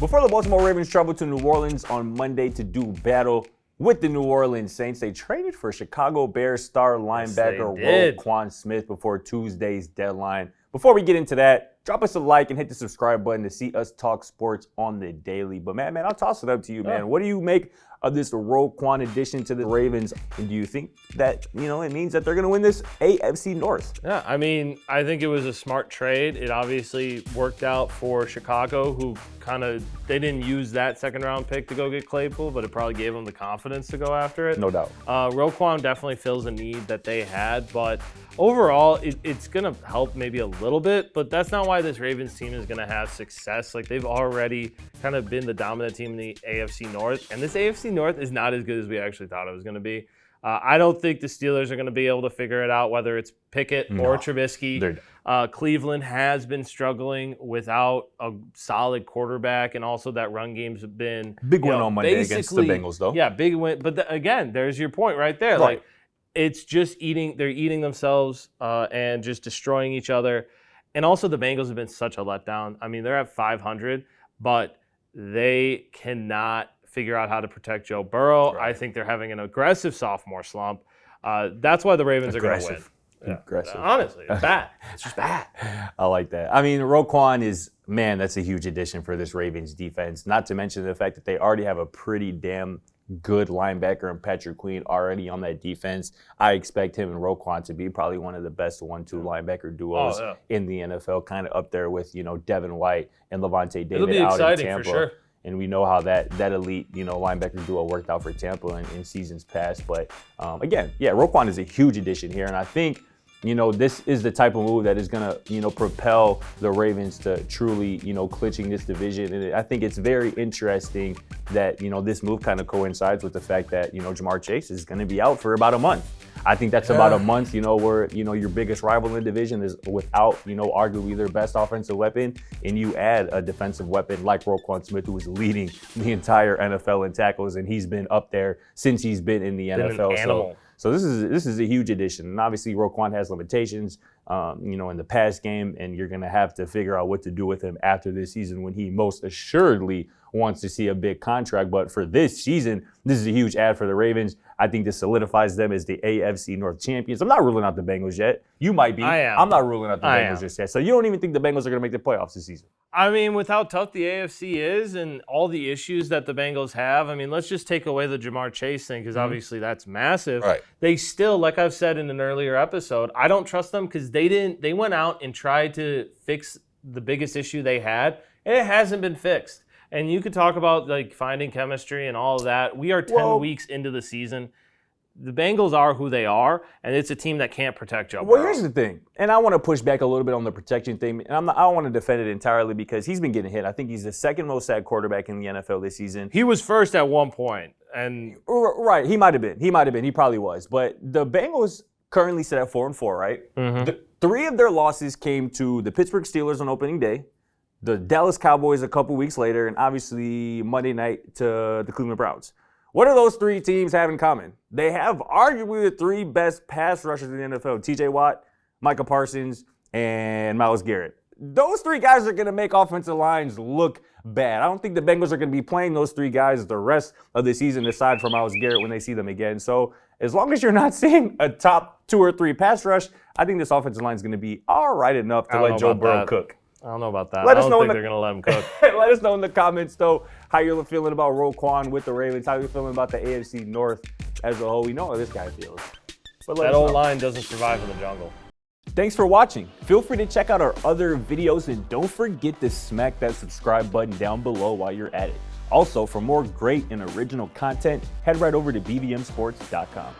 Before the Baltimore Ravens traveled to New Orleans on Monday to do battle with the New Orleans Saints, they traded for Chicago Bears star linebacker Roquan Smith before Tuesday's deadline. Before we get into that, drop us a like and hit the subscribe button to see us talk sports on the daily. But man, I'll toss it up to you, man. What do you make of this Roquan addition to the Ravens? And do you think that, it means that they're going to win this AFC North? Yeah, I think it was a smart trade. It obviously worked out for Chicago, who they didn't use that second-round pick to go get Claypool, but it probably gave them the confidence to go after it. No doubt. Roquan definitely fills a need that they had, but overall, it's going to help maybe a little bit, but that's not why this Ravens team is going to have success. Like, they've already kind of been the dominant team in the AFC North, and this AFC North is not as good as we actually thought it was going to be. I don't think the Steelers are going to be able to figure it out, whether it's Pickett or Trubisky. Cleveland has been struggling without a solid quarterback, and also that run game's been big win on Monday against the Bengals, though. Yeah, big win. But again, there's your point right there. Right. Like, it's just they're eating themselves and just destroying each other. And also the Bengals have been such a letdown. I mean, they're at 500, but they cannot figure out how to protect Joe Burrow. Right. I think they're having an aggressive sophomore slump. That's why the Ravens are going to win. Yeah. Aggressive. Honestly, it's bad. It's just bad. I like that. I mean, Roquan that's a huge addition for this Ravens defense, not to mention the fact that they already have a pretty damn good linebacker in Patrick Queen already on that defense. I expect him and Roquan to be probably one of the best 1-2 linebacker duos in the NFL, kind of up there with, Devin White and Levante David. It'll be out exciting in Tampa. For sure. And we know how that elite, linebacker duo worked out for Tampa in seasons past. But again, Roquan is a huge addition here. And I think, this is the type of move that is going to, propel the Ravens to truly, clinching this division. And I think it's very interesting that, this move kind of coincides with the fact that, Jamar Chase is going to be out for about a month. I think that's about a month, where, your biggest rival in the division is without, arguably their best offensive weapon, and you add a defensive weapon like Roquan Smith, who is leading the entire NFL in tackles, and he's been up there since he's been in the NFL. So this is a huge addition. And obviously Roquan has limitations, in the pass game, and you're going to have to figure out what to do with him after this season when he most assuredly wants to see a big contract. But for this season, this is a huge add for the Ravens. I think this solidifies them as the AFC North champions. I'm not ruling out the Bengals yet. You might be. I am. I'm not ruling out the Bengals just yet. So you don't even think the Bengals are going to make the playoffs this season? I mean, with how tough the AFC is and all the issues that the Bengals have, let's just take away the Jamar Chase thing, because obviously that's massive. Right. They still, like I've said in an earlier episode, I don't trust them because they went out and tried to fix the biggest issue they had, and it hasn't been fixed. And you could talk about finding chemistry and all of that. We are 10 weeks into the season. The Bengals are who they are, and it's a team that can't protect Joe Burrow. Well, here's the thing, and I want to push back a little bit on the protection thing. And I don't want to defend it entirely because he's been getting hit. I think he's the second most sacked quarterback in the NFL this season. He was first at one point, and right, he might have been. He probably was. But the Bengals currently sit at 4-4, right? Mm-hmm. Three of their losses came to the Pittsburgh Steelers on opening day, the Dallas Cowboys a couple weeks later, and obviously Monday night to the Cleveland Browns. What do those three teams have in common? They have arguably the three best pass rushers in the NFL, TJ Watt, Micah Parsons, and Myles Garrett. Those three guys are going to make offensive lines look bad. I don't think the Bengals are going to be playing those three guys the rest of the season aside from Myles Garrett when they see them again. So as long as you're not seeing a top 2 or 3 pass rush, I think this offensive line is going to be all right enough to let Joe Burrow cook. I don't know about that. I don't think they're going to let him cook. Let us know in the comments, though, how you're feeling about Roquan with the Ravens, how you're feeling about the AFC North as a whole. We know how this guy feels. But that old line doesn't survive in the jungle. Thanks for watching. Feel free to check out our other videos, and don't forget to smack that subscribe button down below while you're at it. Also, for more great and original content, head right over to bvmsports.com.